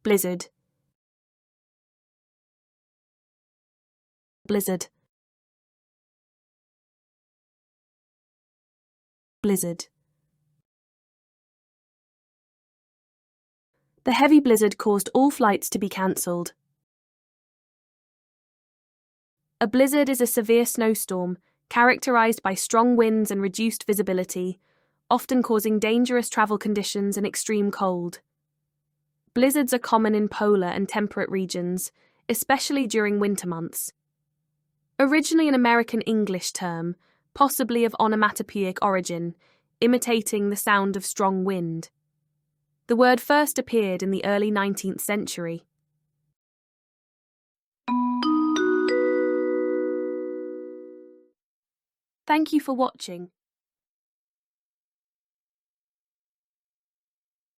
blizzard, blizzard, blizzard. The heavy blizzard caused all flights to be cancelled. A blizzard is a severe snowstorm characterized by strong winds and reduced visibility, often causing dangerous travel conditions and extreme cold. Blizzards are common in polar and temperate regions, especially during winter months. Originally an American English term, possibly of onomatopoeic origin, imitating the sound of strong wind. The word first appeared in the early 19th century. Thank you for watching.